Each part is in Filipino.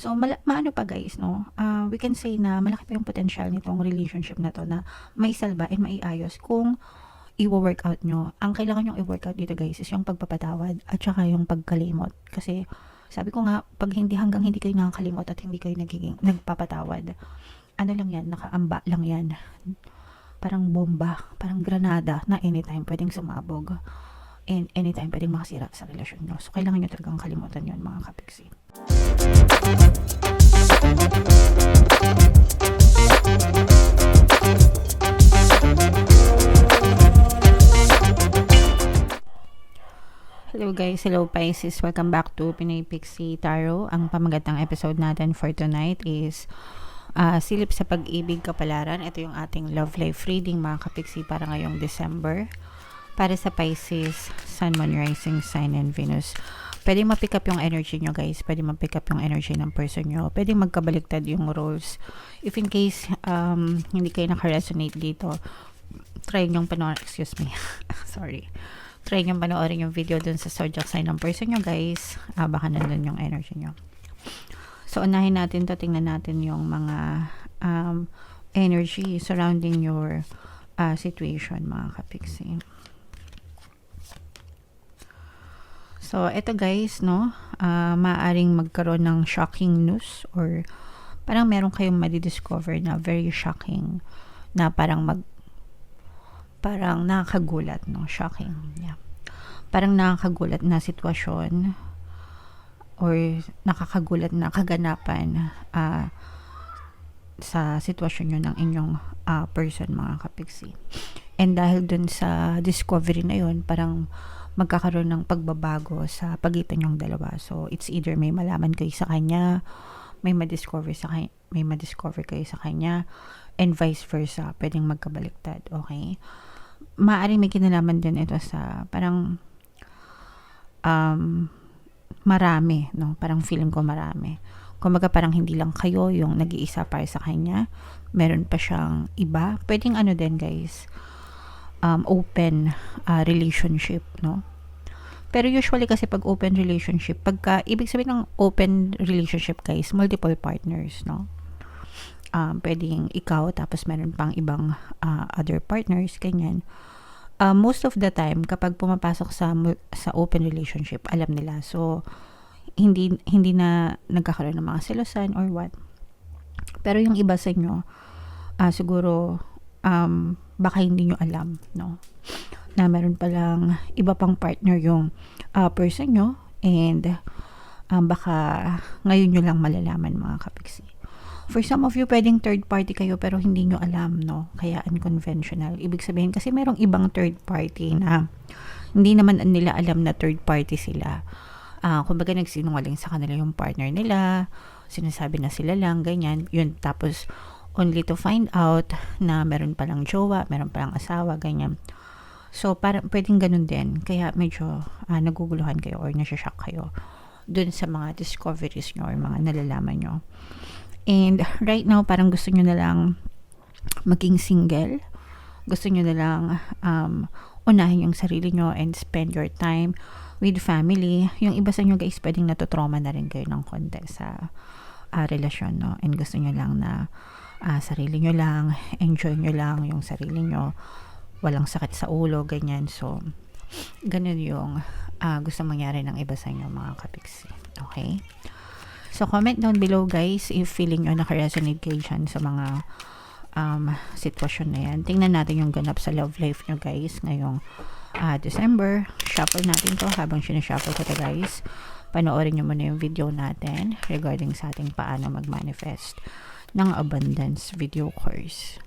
So, maano pa guys, no? We can say na malaki pa yung potential nitong relationship na to na may salba and maiayos kung i-workout nyo. Ang kailangan nyo i-workout dito guys is yung pagpapatawad at saka yung pagkalimot. Kasi, sabi ko nga, pag hanggang hindi kayo nakakalimot at hindi kayo nagpapatawad, ano lang yan, nakaamba lang yan. Parang bomba, parang granada na anytime pwedeng sumabog. And anytime pwedeng makasira sa relasyon nyo. So, kailangan nyo talagang kalimutan yun, mga kapiksi. Hello guys, hello Pisces. Welcome back to Pinoy Pixie Tarot. Ang pamagatang episode natin for tonight is Silip sa Pag-ibig Kapalaran. Ito yung ating love life reading, mga kapiksi, para ngayong December. Para sa Pisces, Sun, Moon, Rising Sign, and Venus. Pwede ma-pick up yung energy nyo guys. Pwede ma-pick up yung energy ng person nyo. Pwede magkabaliktad yung roles. If in case hindi kayo naka-resonate dito, try nyong panoorin. Excuse me. Sorry. Try nyong panoorin yung video dun sa zodiac sign ng person nyo guys. Baka nandun yung energy nyo. So, unahin natin to. Tingnan natin yung mga energy surrounding your situation, mga kapiksi. So, eto guys, no, maaaring magkaroon ng shocking news or parang meron kayong madidiscover na very shocking na parang nakakagulat, no, shocking, yeah. Parang nakakagulat na sitwasyon or nakakagulat na kaganapan sa sitwasyon nyo ng inyong person, mga kapiksi. And dahil dun sa discovery na yun, parang magkakaroon ng pagbabago sa pagitan yung dalawa. So, it's either may malaman kayo sa kanya, may ma-discover kayo sa kanya, and vice versa. Pwedeng magkabaliktad, okay? Maaaring may kinalaman din ito sa parang marami, no? Parang feeling ko marami. Kumbaga parang hindi lang kayo yung nag-iisa para sa kanya. Meron pa siyang iba. Pwedeng ano din guys, open relationship, no? Pero usually kasi pag open relationship, ibig sabihin ng open relationship guys, multiple partners, no? Pwedeng ikaw, tapos meron pang ibang other partners, ganyan. Most of the time, kapag pumapasok sa open relationship, alam nila. So, hindi na nagkakaroon ng mga selosan or what. Pero yung iba sa inyo, siguro, baka hindi nyo alam, no? Na meron palang iba pang partner yung person nyo, and baka ngayon nyo lang malalaman, mga kapiksi. For some of you, pwedeng third party kayo pero hindi nyo alam, no? Kaya unconventional. Ibig sabihin, kasi merong ibang third party na hindi naman nila alam na third party sila. Kumbaga nagsinungaling sa kanila yung partner nila, sinasabi na sila lang, ganyan. Yun, tapos only to find out na meron palang jowa, meron palang asawa, ganyan. So, pwedeng ganun din. Kaya medyo naguguluhan kayo or nasashock kayo dun sa mga discoveries nyo or mga nalalaman nyo. And right now, parang gusto nyo na lang maging single. Gusto nyo na lang unahin yung sarili nyo and spend your time with family. Yung iba sa inyo guys, pwedeng natutrauma na rin kayo ng konti sa relasyon, no? And gusto nyo lang na sarili nyo lang, enjoy nyo lang yung sarili nyo, walang sakit sa ulo, ganyan. So, ganun yung gusto mangyari ng iba sa inyo, mga kapiksi. Okay? So, comment down below guys if feeling nyo naka-resonate kayo dyan sa mga sitwasyon na yan. Tingnan natin yung ganap sa love life nyo guys ngayong December. Shuffle natin to. Habang sinashuffle ko to guys, panoorin nyo muna yung video natin regarding sa ating paano mag-manifest ng abundance video course.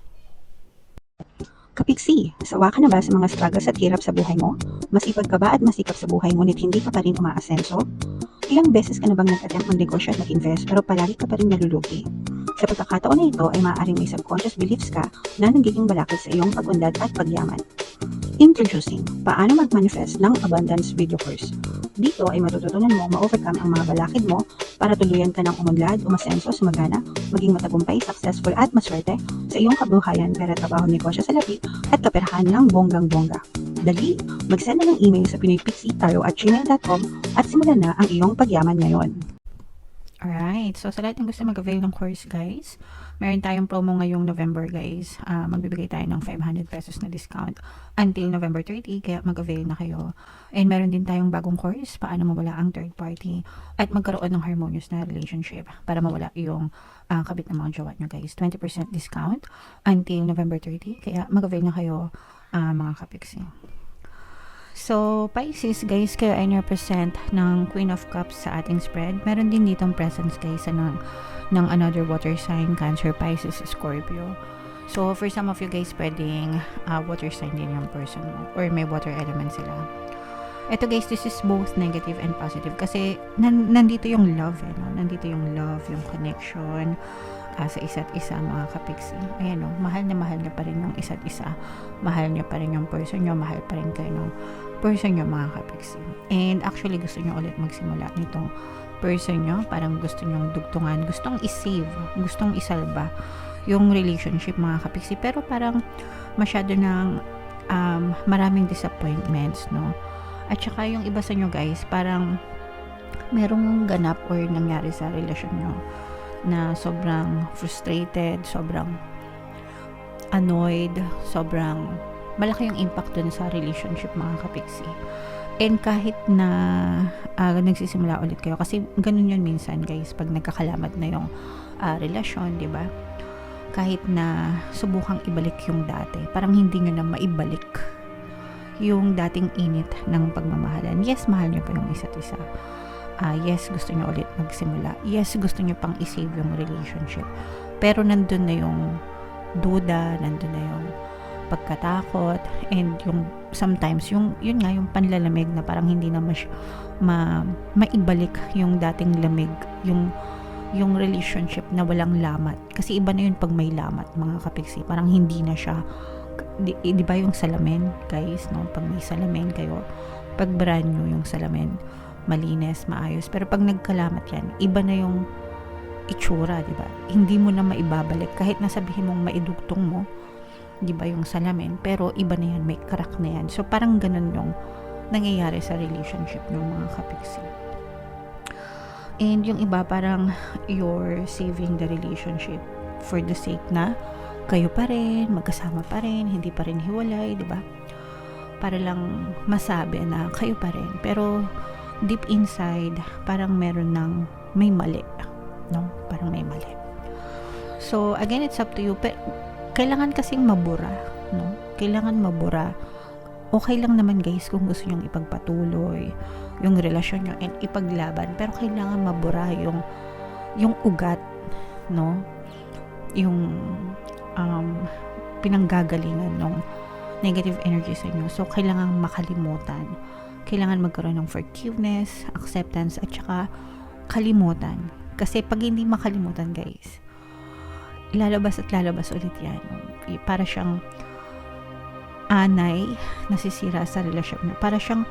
Kapiksi, sawa ka na ba sa mga struggles at hirap sa buhay mo? Masipag ka ba at masikap sa buhay ngunit hindi ka pa rin umaasenso? Ilang beses ka na bang nag-attempt mag-negosyo at mag-invest pero palagi ka pa rin nalulugi? Sa pagkakataon na ito ay maaaring may subconscious beliefs ka na nagiging balakid sa iyong pag-unlad at pagyaman. Introducing, paano mag-manifest ng abundance video course. Dito ay matututunan mo ma-overcome ang mga balakid mo para tuluyan ka ng umunlad, umasenso, sumagana, maging matagumpay, successful at maswerte sa iyong kabuhayan, pera, trabaho, negosyo sa lapi at kaperahan ng bonggang-bongga. Dali, mag-send na ng email sa pinoypixie@gmail.com at simulan na ang iyong pagyaman ngayon. Alright. Alright, so sa lahat ng gusto mag-avail ng course guys, meron tayong promo ngayong November guys. Magbibigay tayo ng 500 pesos na discount until November 30, kaya mag-avail na kayo. And meron din tayong bagong course, paano mawala ang third party at magkaroon ng harmonious na relationship para mawala yung kabit ng mga jowa nyo guys. 20% discount until November 30, kaya mag-avail na kayo mga kapiksi. So, Pisces, guys, kayo ay represent ng Queen of Cups sa ating spread. Meron din ditong presence, guys, ng another water sign, Cancer, Pisces, Scorpio. So, for some of you guys, pwedeng water sign din yung person mo or may water element sila. Ito, guys, this is both negative and positive kasi nandito yung love, no? Nandito yung love, yung connection sa isa't isa, mga kapiksi. Ayan, no? Mahal na pa rin yung isa't isa. Mahal niyo pa rin yung person nyo, mahal pa rin kayo ng person nyo, mga kapiksi. And actually, gusto nyo ulit magsimula nitong person nyo. Parang gusto nyong dugtungan, gustong isave, gustong isalba yung relationship, mga kapiksi. Pero parang masyado ng maraming disappointments, no? At saka yung iba sa nyo, guys, parang merong ganap or nangyari sa relasyon nyo na sobrang frustrated, sobrang annoyed, sobrang malaki yung impact dun sa relationship, mga kapiksi. And kahit na nagsisimula ulit kayo, kasi ganun yun minsan guys, pag nagkakalamat na yung relasyon, di ba? Kahit na subukang ibalik yung dati, parang hindi nyo na maibalik yung dating init ng pagmamahalan. Yes, mahal nyo pa yung isa't isa. Yes, gusto nyo ulit magsimula. Yes, gusto nyo pang isave yung relationship. Pero nandun na yung duda, nandun na yung pagkatakot, and yung sometimes yun nga yung panlalamig na parang hindi na maibalik yung dating lamig, yung relationship na walang lamat. Kasi iba na yun pag may lamat, mga kapiksi. Parang hindi na siya, di ba yung salamin guys, no? Pag may salamin kayo, pag brand new yung salamin, malinis, maayos. Pero pag nagkalamat yan, iba na yung itsura, di ba? Hindi mo na maibabalik kahit nasabihin mong maidugtong mo, di ba, yung salamin, pero iba na yan, may crack na yan. So parang ganun yung nangyayari sa relationship ng mga kapiksi. And yung iba, parang you're saving the relationship for the sake na kayo pa rin, magkasama pa rin, hindi pa rin hiwalay, di ba? Para lang masabi na kayo pa rin. Pero deep inside, parang meron ng may mali, no? Parang may mali. So again, it's up to you. Pero kailangan kasing mabura, no? Kailangan mabura. Okay lang naman guys kung gusto nyong ipagpatuloy yung relasyon nyo and ipaglaban, pero kailangan mabura yung ugat, no? Yung pinanggagalingan ng negative energy sa inyo. So kailangan makalimutan. Kailangan magkaroon ng forgiveness, acceptance, at saka kalimutan. Kasi pag hindi makalimutan guys, lalabas at lalabas ulit yan. Para siyang anay nasisira sa relasyon mo. Para siyang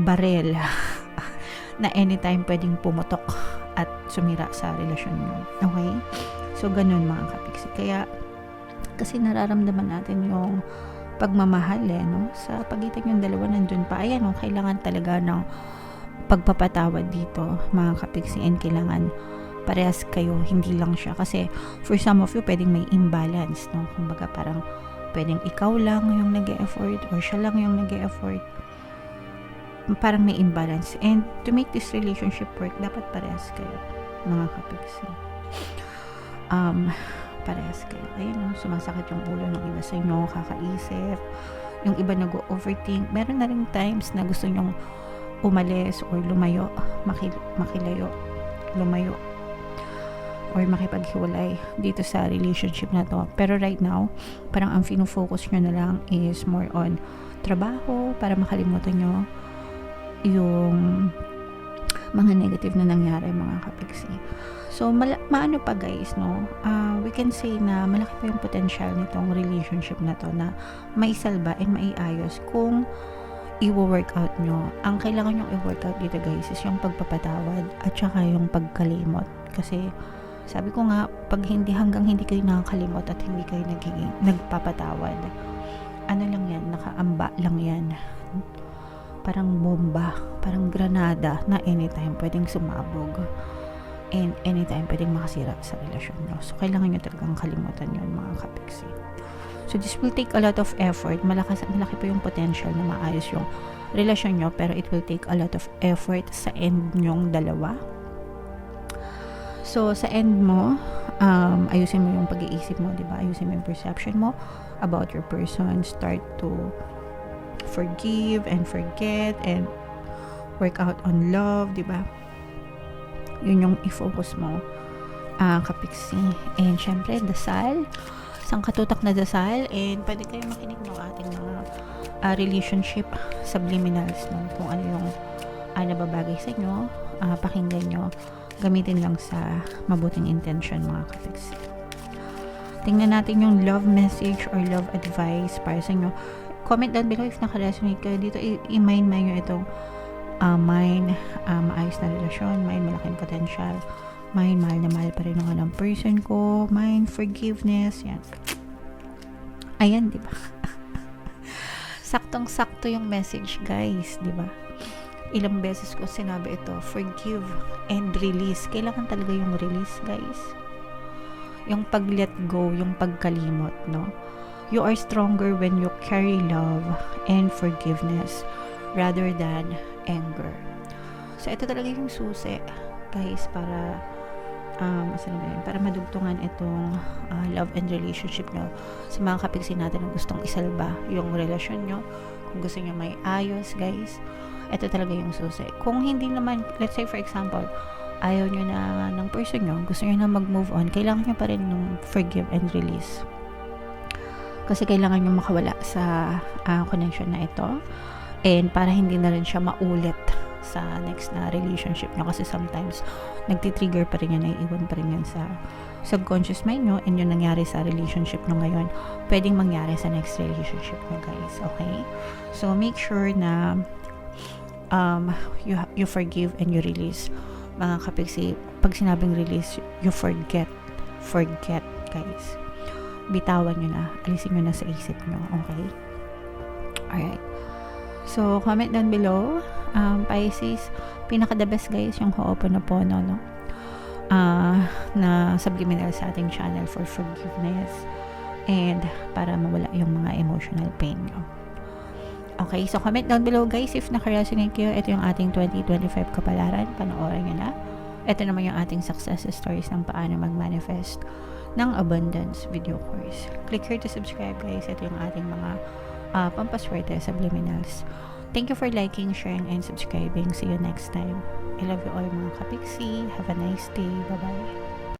barel na anytime pwedeng pumutok at sumira sa relasyon mo. Okay? So, ganun mga kapiksi. Kaya, kasi nararamdaman natin yung pagmamahal no? Sa pagitan yung dalawa, nandun pa. Ayan, kailangan talaga ng pagpapatawad dito, mga kapiksi. And kailangan parehas kayo, hindi lang siya. Kasi for some of you, pwedeng may imbalance, no? Kumbaga parang pwedeng ikaw lang yung nag-e-effort or siya lang yung nag-e-effort. Parang may imbalance. And to make this relationship work, dapat parehas kayo, mga kapiksi. Parehas kayo. Ayun, no? Sumasakit yung ulo ng iba sa inyo, kakaisip. Yung iba nag-overthink. Meron na rin times na gusto nyong umalis or lumayo, makilayo, lumayo, or makipaghiwalay dito sa relationship na to. Pero right now, parang ang fino-focus nyo na lang is more on trabaho para makalimutan nyo yung mga negative na nangyari, mga kapiksi. So, maano pa guys, no? We can say na malaki pa yung potential nitong relationship na to na may salba and maiayos kung i-workout nyo. Ang kailangan nyo i-workout dito guys is yung pagpapatawad at saka yung pagkalimot. Kasi sabi ko nga, pag hanggang hindi kayo nakakalimot at hindi kayo nagpapatawad, ano lang yan, nakaamba lang yan. Parang bomba, parang granada na anytime pwedeng sumabog. and anytime pwedeng makasira sa relasyon nyo. So, kailangan nyo talagang kalimutan yun, mga kapiksi. So, this will take a lot of effort. Malaki pa yung potential na maayos yung relasyon nyo, pero it will take a lot of effort sa end nyong dalawa. So, sa end mo, ayusin mo yung pag-iisip mo, diba? Ayusin mo yung perception mo about your person. Start to forgive and forget and work out on love, diba? Yun yung i-focus mo, kapiksi. And syempre, dasal. Isang katutak na dasal. And pwede kayo makinig ng ating mga relationship subliminals, no? Kung ano yung nababagay sa inyo, pakinggan nyo. Gamitin lang sa mabuting intention, mga kapiksi. Tingnan natin yung love message or love advice para sa inyo. Comment down below if naka-resonate kayo dito. I-mind nyo itong mine, maayos na relasyon, mine, malaking potential, mine, mahal na mahal pa rin ng person ko, mine, forgiveness, yan. Ayan, diba? Saktong-sakto yung message, guys, diba? Ilang beses ko sinabi ito, forgive and release. Kailangan talaga yung release, guys. Yung pag-let go, yung pagkalimot, no? You are stronger when you carry love and forgiveness rather than anger. So, ito talaga yung susi, guys, para para madugtungan itong love and relationship nyo sa mga kapiksi natin na gustong isalba yung relasyon nyo. Kung gusto nyo may ayos, guys, ito talaga yung susi. Kung hindi naman, let's say for example, ayaw nyo na ng person nyo, gusto nyo na mag-move on, kailangan nyo pa rin ng forgive and release. Kasi kailangan nyo makawala sa connection na ito. And para hindi na rin siya maulit sa next na relationship nyo. Kasi sometimes, nagtitrigger pa rin yan, naiiwan pa rin yan sa subconscious mind nyo, and yung nangyari sa relationship nyo ngayon, pwedeng mangyari sa next relationship nyo, guys. Okay? So, make sure na you forgive and you release, mga kapiksi. Pag sinabing release, you forget, guys. Bitawan nyo na, alisin nyo na sa isip nyo, okay? Alright. So, comment down below, Pisces, pinaka the best, guys, yung Ho'oponopono, no? Na subliminal sa ating channel for forgiveness and para mawala yung mga emotional pain nyo. Okay, so comment down below, guys, if naka-resonate kayo. Ito yung ating 2025 kapalaran, panoorin nyo na. Ito naman yung ating success stories ng paano mag-manifest ng abundance video course. Click here to subscribe, guys. Ito yung ating mga pampaswerte subliminals. Thank you for liking, sharing, and subscribing. See you next time. I love you all, mga kapiksi. Have a nice day. Bye-bye.